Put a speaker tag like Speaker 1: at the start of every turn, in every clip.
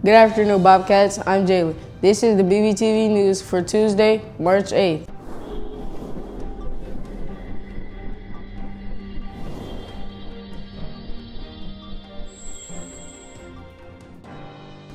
Speaker 1: Good afternoon, Bobcats. I'm Jalen. This is the BBTV News for Tuesday, March 8th.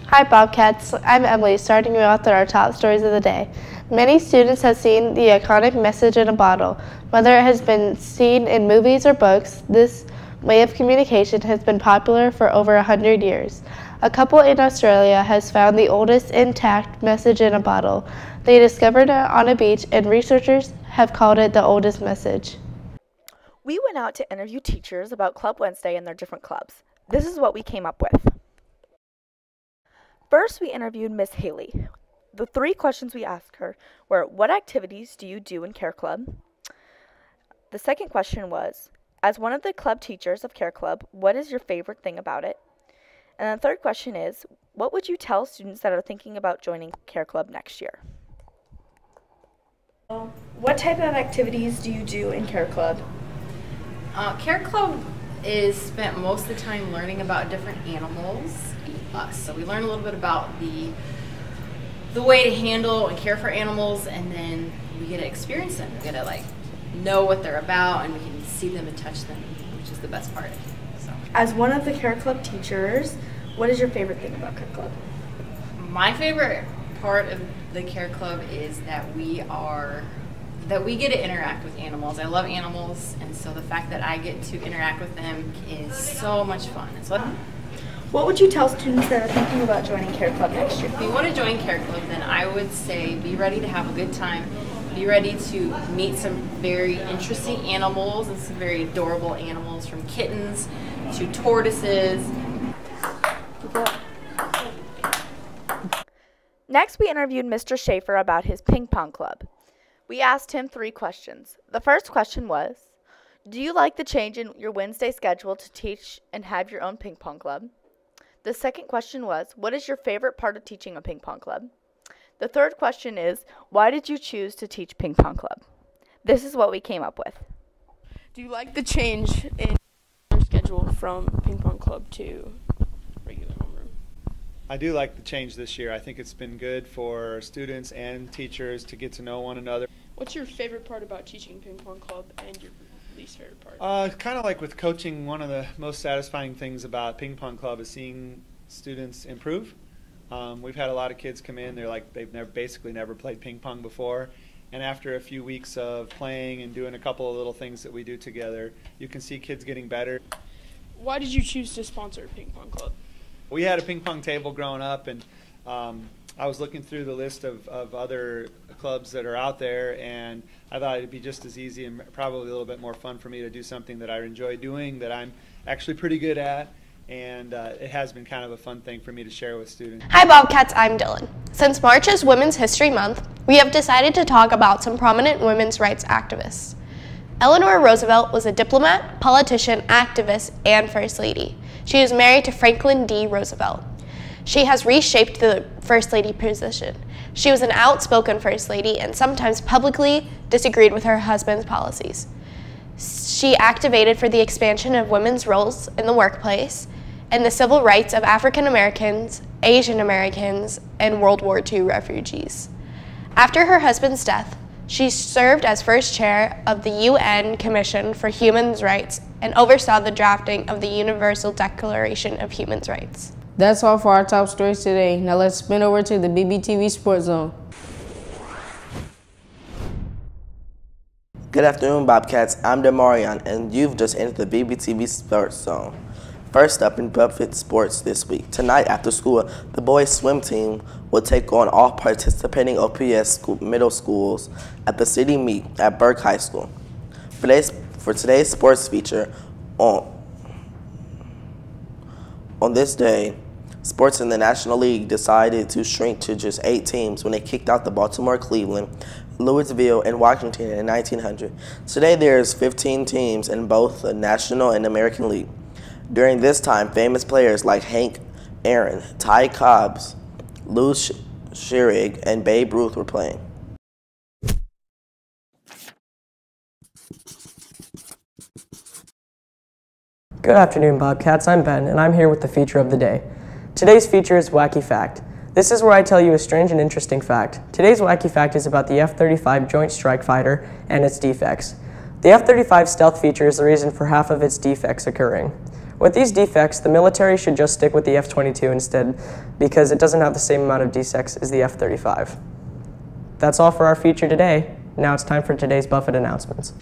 Speaker 2: Hi Bobcats, I'm Emily, starting you off with our top stories of the day. Many students have seen the iconic message in a bottle. Whether it has been seen in movies or books, this way of communication has been popular for over 100 years. A couple in Australia has found the oldest intact message in a bottle. They discovered it on a beach, and researchers have called it the oldest message.
Speaker 3: We went out to interview teachers about Club Wednesday and their different clubs. This is what we came up with. First, we interviewed Miss Haley. The 3 questions we asked her were, what activities do you do in Care Club? The second question was, as one of the club teachers of Care Club, what is your favorite thing about it? And the third question is, what would you tell students that are thinking about joining Care Club next year? What type of activities do you do in Care Club?
Speaker 4: Care Club is spent most of the time learning about different animals. So we learn a little bit about the way to handle and care for animals, and then we get to experience them. We get to know what they're about, and we can see them and touch them, which is the best part. So.
Speaker 3: As one of the Care Club teachers, what is your favorite thing about Care Club?
Speaker 4: My favorite part of the Care Club is that we get to interact with animals. I love animals, and so the fact that I get to interact with them is so much fun.
Speaker 3: What would you tell students that are thinking about joining Care Club next year?
Speaker 4: If you want to join Care Club, then I would say be ready to have a good time. Be ready to meet some very interesting animals and some very adorable animals, from kittens to tortoises.
Speaker 3: Next, we interviewed Mr. Schaefer about his ping pong club. We asked him 3 questions. The first question was, do you like the change in your Wednesday schedule to teach and have your own ping pong club? The second question was, what is your favorite part of teaching a ping pong club? The third question is, why did you choose to teach ping pong club? This is what we came up with.
Speaker 5: Do you like the change in your schedule from ping pong club to regular homeroom?
Speaker 6: I do like the change this year. I think it's been good for students and teachers to get to know one another.
Speaker 5: What's your favorite part about teaching ping pong club and your least favorite part?
Speaker 6: Kind of like with coaching, one of the most satisfying things about ping pong club is seeing students improve. We've had a lot of kids come in, they've basically never played ping pong before, and after a few weeks of playing and doing a couple of little things that we do together, you can see kids getting better.
Speaker 5: Why did you choose to sponsor ping pong club?
Speaker 6: We had a ping pong table growing up, and I was looking through the list of other clubs that are out there, and I thought it'd be just as easy and probably a little bit more fun for me to do something that I enjoy doing, that I'm actually pretty good at, and it has been kind of a fun thing for me to share with students.
Speaker 2: Hi Bobcats, I'm Dylan. Since March is Women's History Month, we have decided to talk about some prominent women's rights activists. Eleanor Roosevelt was a diplomat, politician, activist, and First Lady. She is married to Franklin D. Roosevelt. She has reshaped the First Lady position. She was an outspoken First Lady and sometimes publicly disagreed with her husband's policies. She advocated for the expansion of women's roles in the workplace and the civil rights of African Americans, Asian Americans, and World War II refugees. After her husband's death, she served as first chair of the UN Commission for Human Rights and oversaw the drafting of the Universal Declaration of Human Rights.
Speaker 1: That's all for our top stories today. Now let's spin over to the BBTV Sports Zone.
Speaker 7: Good afternoon, Bobcats. I'm Demarion, and you've just entered the BBTV Sports Zone. First up in Buffett Sports this week. Tonight after school, the boys' swim team will take on all participating OPS middle schools at the city meet at Burke High School. For today's sports feature, on this day, sports in the National League decided to shrink to just 8 teams when they kicked out the Baltimore, Cleveland, Louisville, and Washington in 1900. Today there's 15 teams in both the National and American League. During this time, famous players like Hank Aaron, Ty Cobb, Lou Gehrig, and Babe Ruth were playing.
Speaker 8: Good afternoon, Bobcats. I'm Ben, and I'm here with the feature of the day. Today's feature is Wacky Fact. This is where I tell you a strange and interesting fact. Today's Wacky Fact is about the F-35 Joint Strike Fighter and its defects. The F-35 stealth feature is the reason for half of its defects occurring. With these defects, the military should just stick with the F-22 instead because it doesn't have the same amount of defects as the F-35. That's all for our feature today. Now it's time for today's Buffett announcements.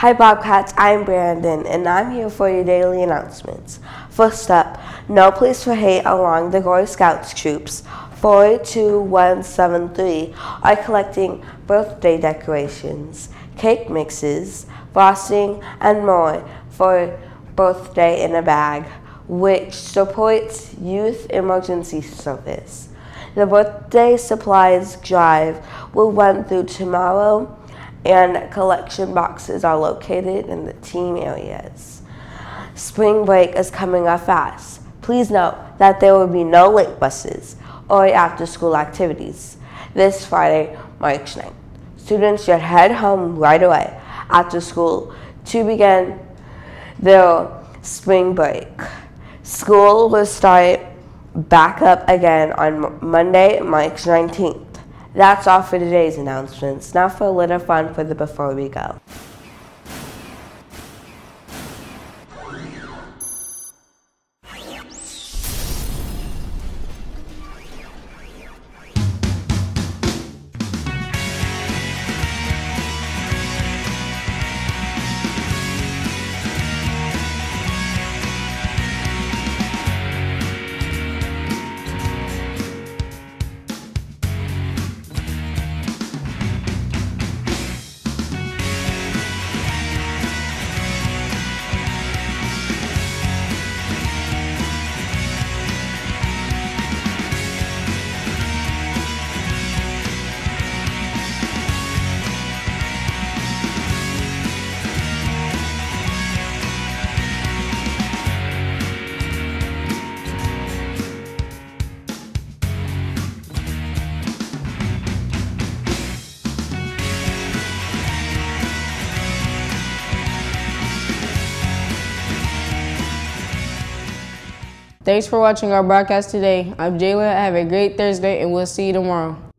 Speaker 9: Hi Bobcats, I'm Brandon, and I'm here for your daily announcements. First up, No Place for Hate along the Girl Scouts troops 42173 are collecting birthday decorations, cake mixes, frosting, and more for Birthday in a Bag, which supports Youth Emergency Service. The birthday supplies drive will run through tomorrow, and collection boxes are located in the team areas. Spring break is coming up fast. Please note that there will be no late buses or after-school activities this Friday, March 9th. Students should head home right away after school to begin their spring break. School will start back up again on Monday, March 19th. That's all for today's announcements. Now for a little fun for the before we go.
Speaker 1: Thanks for watching our broadcast today. I'm Jayla. Have a great Thursday, and we'll see you tomorrow.